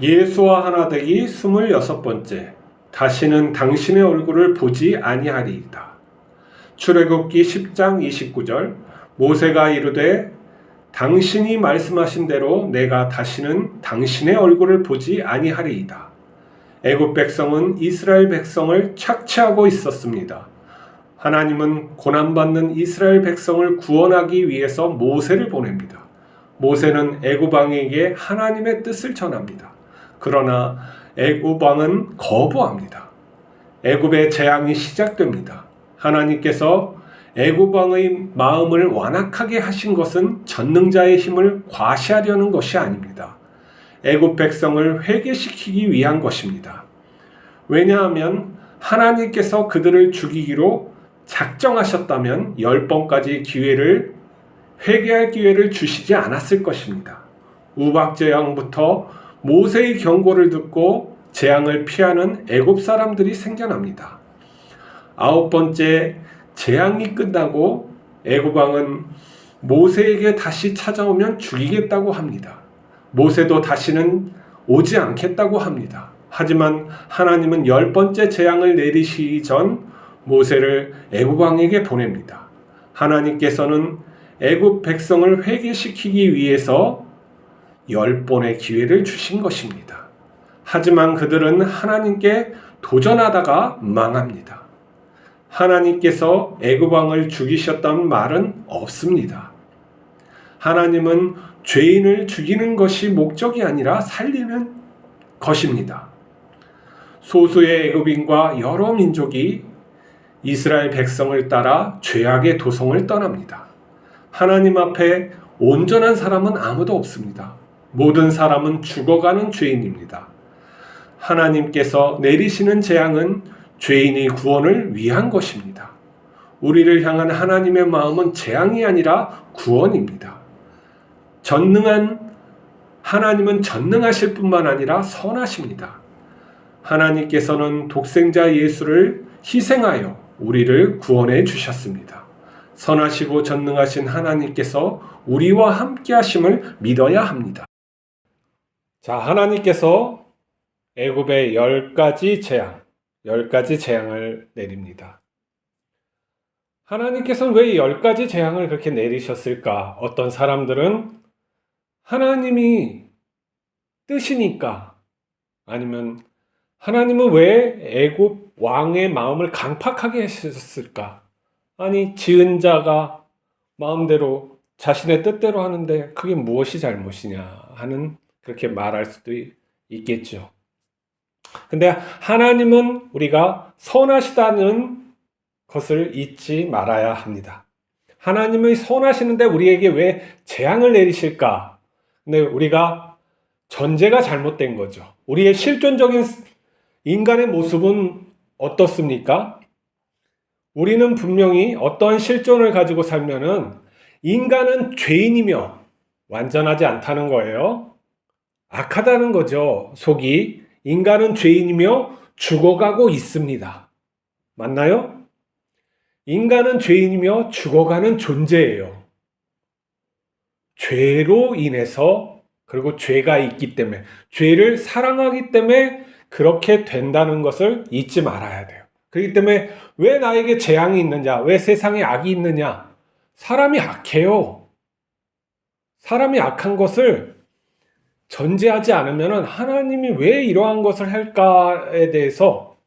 예수와 하나 되기 26번째. 다시는 당신의 얼굴을 보지 아니하리이다. 출애굽기 10장 29절. 모세가 이르되 당신이 말씀하신 대로 내가 다시는 당신의 얼굴을 보지 아니하리이다. 애굽 백성은 이스라엘 백성을 착취하고 있었습니다. 하나님은 고난받는 이스라엘 백성을 구원하기 위해서 모세를 보냅니다. 모세는 애굽 왕에게 하나님의 뜻을 전합니다. 그러나 애굽 왕은 거부합니다. 애굽의 재앙이 시작됩니다. 하나님께서 애굽 왕의 마음을 완악하게 하신 것은 전능자의 힘을 과시하려는 것이 아닙니다. 애굽 백성을 회개시키기 위한 것입니다. 왜냐하면 하나님께서 그들을 죽이기로 작정하셨다면 10번까지 회개할 기회를 주시지 않았을 것입니다. 우박재앙부터 모세의 경고를 듣고 재앙을 피하는 애굽 사람들이 생겨납니다. 9번째 재앙이 끝나고 애굽 왕은 모세에게 다시 찾아오면 죽이겠다고 합니다. 모세도 다시는 오지 않겠다고 합니다. 하지만 하나님은 10번째 재앙을 내리시기 전 모세를 애굽 왕에게 보냅니다. 하나님께서는 애굽 백성을 회개시키기 위해서 10번의 기회를 주신 것입니다. 하지만 그들은 하나님께 도전하다가 망합니다. 하나님께서 애굽 왕을 죽이셨다는 말은 없습니다. 하나님은 죄인을 죽이는 것이 목적이 아니라 살리는 것입니다. 소수의 애굽인과 여러 민족이 이스라엘 백성을 따라 죄악의 도성을 떠납니다. 하나님 앞에 온전한 사람은 아무도 없습니다. 모든 사람은 죽어가는 죄인입니다. 하나님께서 내리시는 재앙은 죄인의 구원을 위한 것입니다. 우리를 향한 하나님의 마음은 재앙이 아니라 구원입니다. 하나님은 전능하실 뿐만 아니라 선하십니다. 하나님께서는 독생자 예수를 희생하여 우리를 구원해 주셨습니다. 선하시고 전능하신 하나님께서 우리와 함께 하심을 믿어야 합니다. 자, 하나님께서 애굽의 10가지 재앙을 내립니다. 하나님께서는 왜 10가지 재앙을 그렇게 내리셨을까? 어떤 사람들은 하나님이 뜻이니까, 아니면 하나님은 왜 애굽 왕의 마음을 강팍하게 하셨을까? 아니, 지은 자가 마음대로 자신의 뜻대로 하는데 그게 무엇이 잘못이냐 하는, 그렇게 말할 수도 있겠죠. 근데 하나님은 우리가 선하시다는 것을 잊지 말아야 합니다. 하나님이 선하시는데 우리에게 왜 재앙을 내리실까? 근데 우리가 전제가 잘못된 거죠. 우리의 실존적인 인간의 모습은 어떻습니까? 우리는 분명히 어떠한 실존을 가지고 살면은 인간은 죄인이며 완전하지 않다는 거예요. 악하다는 거죠. 속이. 인간은 죄인이며 죽어가고 있습니다. 맞나요? 인간은 죄인이며 죽어가는 존재예요. 죄로 인해서, 그리고 죄가 있기 때문에, 죄를 사랑하기 때문에 그렇게 된다는 것을 잊지 말아야 돼요. 그렇기 때문에 왜 나에게 재앙이 있느냐, 왜 세상에 악이 있느냐? 사람이 악해요. 사람이 악한 것을 전제하지 않으면 하나님이 왜 이러한 것을 할까에 대해서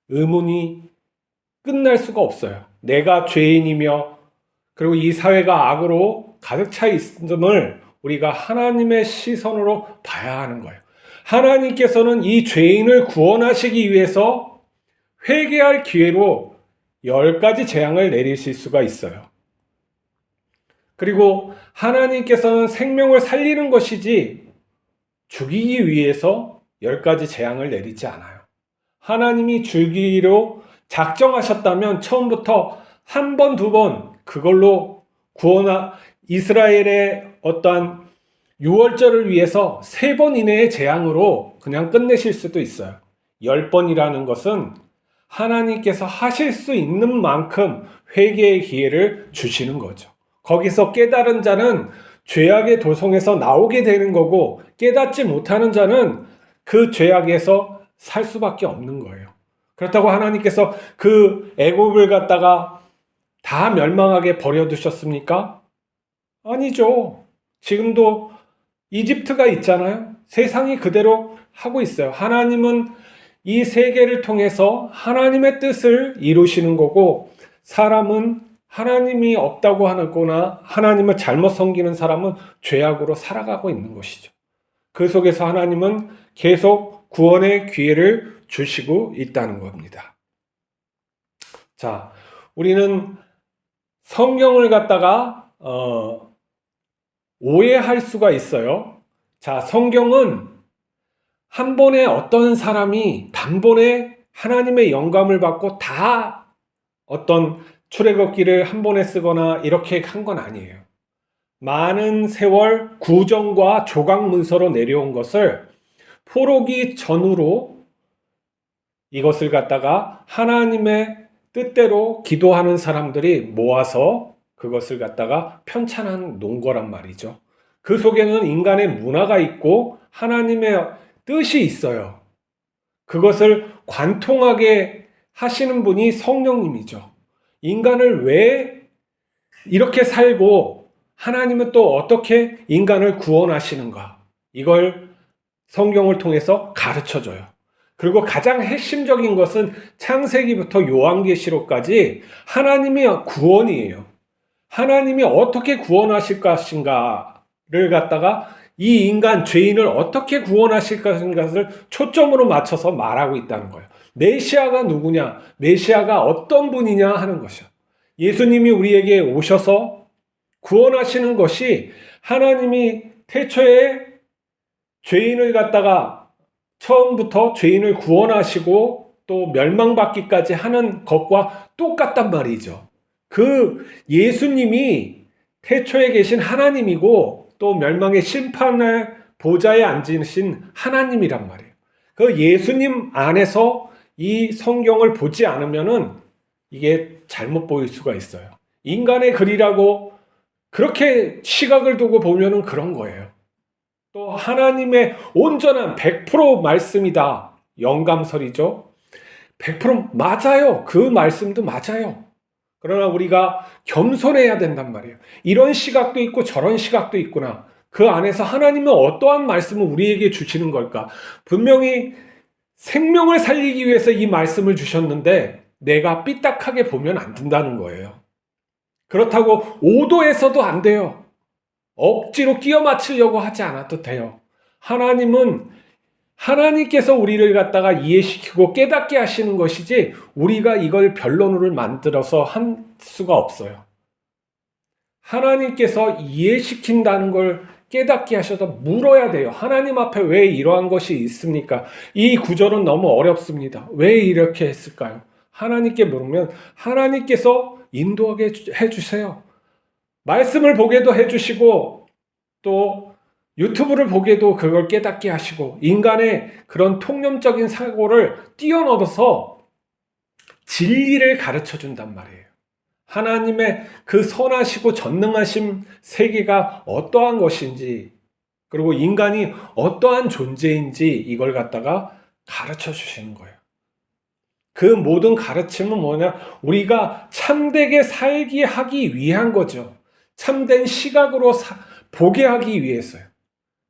의문이 끝날 수가 없어요. 내가 죄인이며 그리고 이 사회가 악으로 가득 차 있음을 우리가 하나님의 시선으로 봐야 하는 거예요. 하나님께서는 이 죄인을 구원하시기 위해서 회개할 기회로 10가지 재앙을 내리실 수가 있어요. 그리고 하나님께서는 생명을 살리는 것이지 죽이기 위해서 10가지 재앙을 내리지 않아요. 하나님이 죽이기로 작정하셨다면 처음부터 한 번, 두 번 그걸로 이스라엘의 어떠한 유월절을 위해서 3번 이내의 재앙으로 그냥 끝내실 수도 있어요. 10번이라는 것은 하나님께서 하실 수 있는 만큼 회개의 기회를 주시는 거죠. 거기서 깨달은 자는 죄악의 도성에서 나오게 되는 거고, 깨닫지 못하는 자는 그 죄악에서 살 수밖에 없는 거예요. 그렇다고 하나님께서 그 애굽을 갖다가 다 멸망하게 버려두셨습니까? 아니죠. 지금도 이집트가 있잖아요. 세상이 그대로 하고 있어요. 하나님은 이 세계를 통해서 하나님의 뜻을 이루시는 거고, 사람은 하나님이 없다고 하거나 하나님을 잘못 섬기는 사람은 죄악으로 살아가고 있는 것이죠. 그 속에서 하나님은 계속 구원의 기회를 주시고 있다는 겁니다. 자, 우리는 성경을 갖다가 오해할 수가 있어요. 자, 성경은 한 번에 어떤 사람이 단번에 하나님의 영감을 받고 다 어떤 출애굽기를 한 번에 쓰거나 이렇게 한 건 아니에요. 많은 세월 구정과 조각 문서로 내려온 것을 포로기 전후로 이것을 갖다가 하나님의 뜻대로 기도하는 사람들이 모아서 그것을 갖다가 편찬한 논 거란 말이죠. 그 속에는 인간의 문화가 있고 하나님의 뜻이 있어요. 그것을 관통하게 하시는 분이 성령님이죠. 인간을 왜 이렇게 살고 하나님은 또 어떻게 인간을 구원하시는가, 이걸 성경을 통해서 가르쳐줘요. 그리고 가장 핵심적인 것은 창세기부터 요한계시록까지 하나님의 구원이에요. 하나님이 어떻게 구원하실 것인가를 갖다가 이 인간 죄인을 어떻게 구원하실 것인가를 초점으로 맞춰서 말하고 있다는 거예요. 메시아가 누구냐, 메시아가 어떤 분이냐 하는 것이요. 예수님이 우리에게 오셔서 구원하시는 것이 하나님이 태초에 죄인을 갖다가 처음부터 죄인을 구원하시고 또 멸망받기까지 하는 것과 똑같단 말이죠. 그 예수님이 태초에 계신 하나님이고 또 멸망의 심판의 보좌에 앉으신 하나님이란 말이에요. 그 예수님 안에서 이 성경을 보지 않으면은 이게 잘못 보일 수가 있어요. 인간의 글이라고 그렇게 시각을 두고 보면은 그런 거예요. 또 하나님의 온전한 100% 말씀이다. 영감설이죠. 100% 맞아요. 그 말씀도 맞아요. 그러나 우리가 겸손해야 된단 말이에요. 이런 시각도 있고 저런 시각도 있구나. 그 안에서 하나님은 어떠한 말씀을 우리에게 주시는 걸까? 분명히 생명을 살리기 위해서 이 말씀을 주셨는데 내가 삐딱하게 보면 안 된다는 거예요. 그렇다고 오도해서도 안 돼요. 억지로 끼워 맞추려고 하지 않아도 돼요. 하나님은 하나님께서 우리를 갖다가 이해시키고 깨닫게 하시는 것이지 우리가 이걸 변론을 만들어서 할 수가 없어요. 하나님께서 이해시킨다는 걸 깨닫게 하셔서 물어야 돼요. 하나님 앞에 왜 이러한 것이 있습니까? 이 구절은 너무 어렵습니다. 왜 이렇게 했을까요? 하나님께 물으면 하나님께서 인도하게 해주세요. 말씀을 보게도 해주시고 또 유튜브를 보게도 그걸 깨닫게 하시고 인간의 그런 통념적인 사고를 뛰어넘어서 진리를 가르쳐 준단 말이에요. 하나님의 그 선하시고 전능하신 세계가 어떠한 것인지 그리고 인간이 어떠한 존재인지 이걸 갖다가 가르쳐 주시는 거예요. 그 모든 가르침은 뭐냐? 우리가 참되게 살게 하기 위한 거죠. 참된 시각으로 보게 하기 위해서요.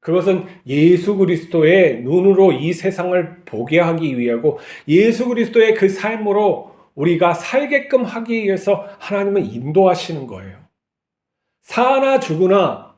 그것은 예수 그리스도의 눈으로 이 세상을 보게 하기 위하고 예수 그리스도의 그 삶으로 우리가 살게끔 하기 위해서 하나님은 인도하시는 거예요. 사나 죽으나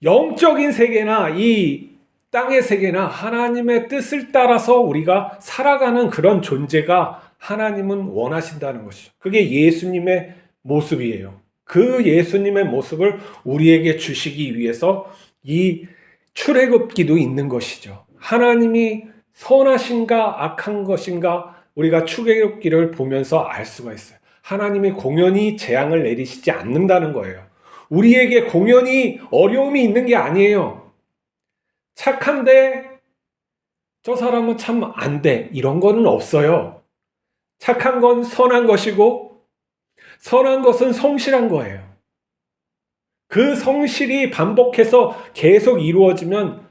영적인 세계나 이 땅의 세계나 하나님의 뜻을 따라서 우리가 살아가는 그런 존재가 하나님은 원하신다는 것이죠. 그게 예수님의 모습이에요. 그 예수님의 모습을 우리에게 주시기 위해서 이 출애굽기도 있는 것이죠. 하나님이 선하신가 악한 것인가 우리가 출애굽기를 보면서 알 수가 있어요. 하나님이 공연히 재앙을 내리시지 않는다는 거예요. 우리에게 공연히 어려움이 있는 게 아니에요. 착한데 저 사람은 참 안 돼. 이런 거는 없어요. 착한 건 선한 것이고 선한 것은 성실한 거예요. 그 성실이 반복해서 계속 이루어지면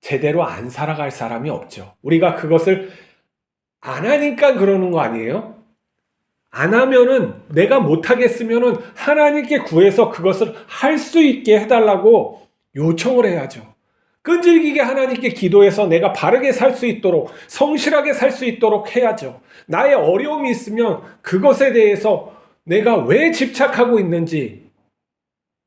제대로 안 살아갈 사람이 없죠. 우리가 그것을 안 하니까 그러는 거 아니에요? 안 하면은, 내가 못하겠으면은 하나님께 구해서 그것을 할 수 있게 해달라고 요청을 해야죠. 끈질기게 하나님께 기도해서 내가 바르게 살 수 있도록, 성실하게 살 수 있도록 해야죠. 나의 어려움이 있으면 그것에 대해서 내가 왜 집착하고 있는지,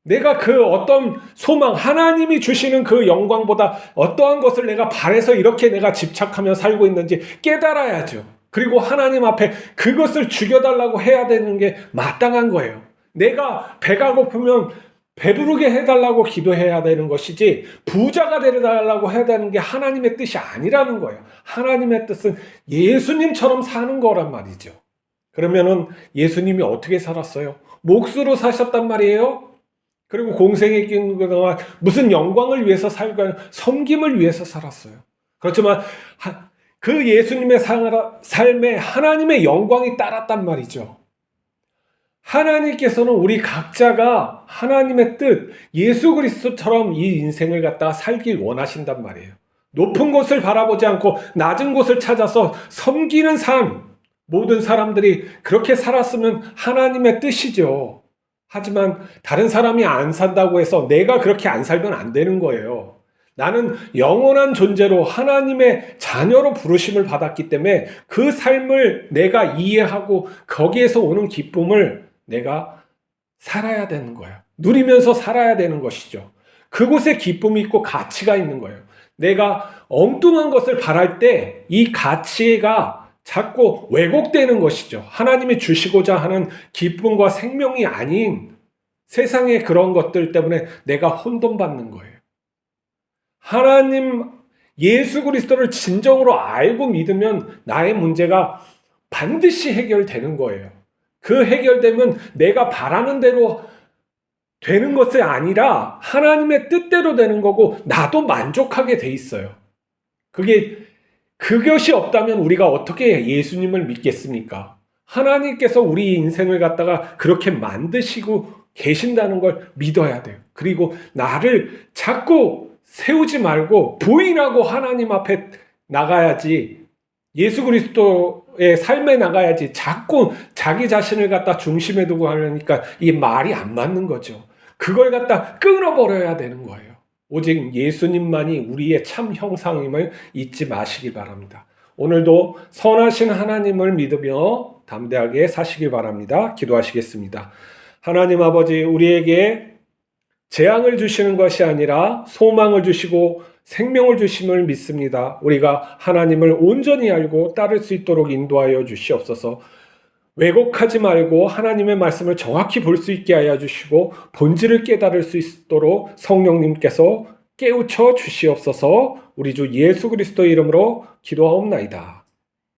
내가 그 어떤 소망, 하나님이 주시는 그 영광보다 어떠한 것을 내가 바래서 이렇게 내가 집착하며 살고 있는지 깨달아야죠. 그리고 하나님 앞에 그것을 죽여달라고 해야 되는 게 마땅한 거예요. 내가 배가 고프면 배부르게 해달라고 기도해야 되는 것이지, 부자가 되달라고 해야 되는 게 하나님의 뜻이 아니라는 거예요. 하나님의 뜻은 예수님처럼 사는 거란 말이죠. 그러면은 예수님이 어떻게 살았어요? 몫으로 사셨단 말이에요. 그리고 공생에 끼는 동안 무슨 영광을 위해서 살고 섬김을 위해서 살았어요. 그렇지만 그 예수님의 삶에 하나님의 영광이 따랐단 말이죠. 하나님께서는 우리 각자가 하나님의 뜻, 예수 그리스도처럼 이 인생을 갖다가 살길 원하신단 말이에요. 높은 곳을 바라보지 않고 낮은 곳을 찾아서 섬기는 삶, 모든 사람들이 그렇게 살았으면 하나님의 뜻이죠. 하지만 다른 사람이 안 산다고 해서 내가 그렇게 안 살면 안 되는 거예요. 나는 영원한 존재로 하나님의 자녀로 부르심을 받았기 때문에 그 삶을 내가 이해하고 거기에서 오는 기쁨을 내가 살아야 되는 거예요. 누리면서 살아야 되는 것이죠. 그곳에 기쁨이 있고 가치가 있는 거예요. 내가 엉뚱한 것을 바랄 때 이 가치가 자꾸 왜곡되는 것이죠. 하나님이 주시고자 하는 기쁨과 생명이 아닌 세상의 그런 것들 때문에 내가 혼돈받는 거예요. 하나님 예수 그리스도를 진정으로 알고 믿으면 나의 문제가 반드시 해결되는 거예요. 그 해결되면 내가 바라는 대로 되는 것이 아니라 하나님의 뜻대로 되는 거고 나도 만족하게 돼 있어요. 그것이 없다면 우리가 어떻게 예수님을 믿겠습니까? 하나님께서 우리 인생을 갖다가 그렇게 만드시고 계신다는 걸 믿어야 돼요. 그리고 나를 자꾸 세우지 말고 부인하고 하나님 앞에 나가야지, 예수 그리스도의 삶에 나가야지 자꾸 자기 자신을 갖다 중심에 두고 하려니까 이게 말이 안 맞는 거죠. 그걸 갖다 끊어버려야 되는 거예요. 오직 예수님만이 우리의 참 형상임을 잊지 마시기 바랍니다. 오늘도 선하신 하나님을 믿으며 담대하게 사시길 바랍니다. 기도하시겠습니다. 하나님 아버지, 우리에게 재앙을 주시는 것이 아니라 소망을 주시고 생명을 주심을 믿습니다. 우리가 하나님을 온전히 알고 따를 수 있도록 인도하여 주시옵소서. 왜곡하지 말고 하나님의 말씀을 정확히 볼 수 있게 하여 주시고 본질을 깨달을 수 있도록 성령님께서 깨우쳐 주시옵소서. 우리 주 예수 그리스도의 이름으로 기도하옵나이다.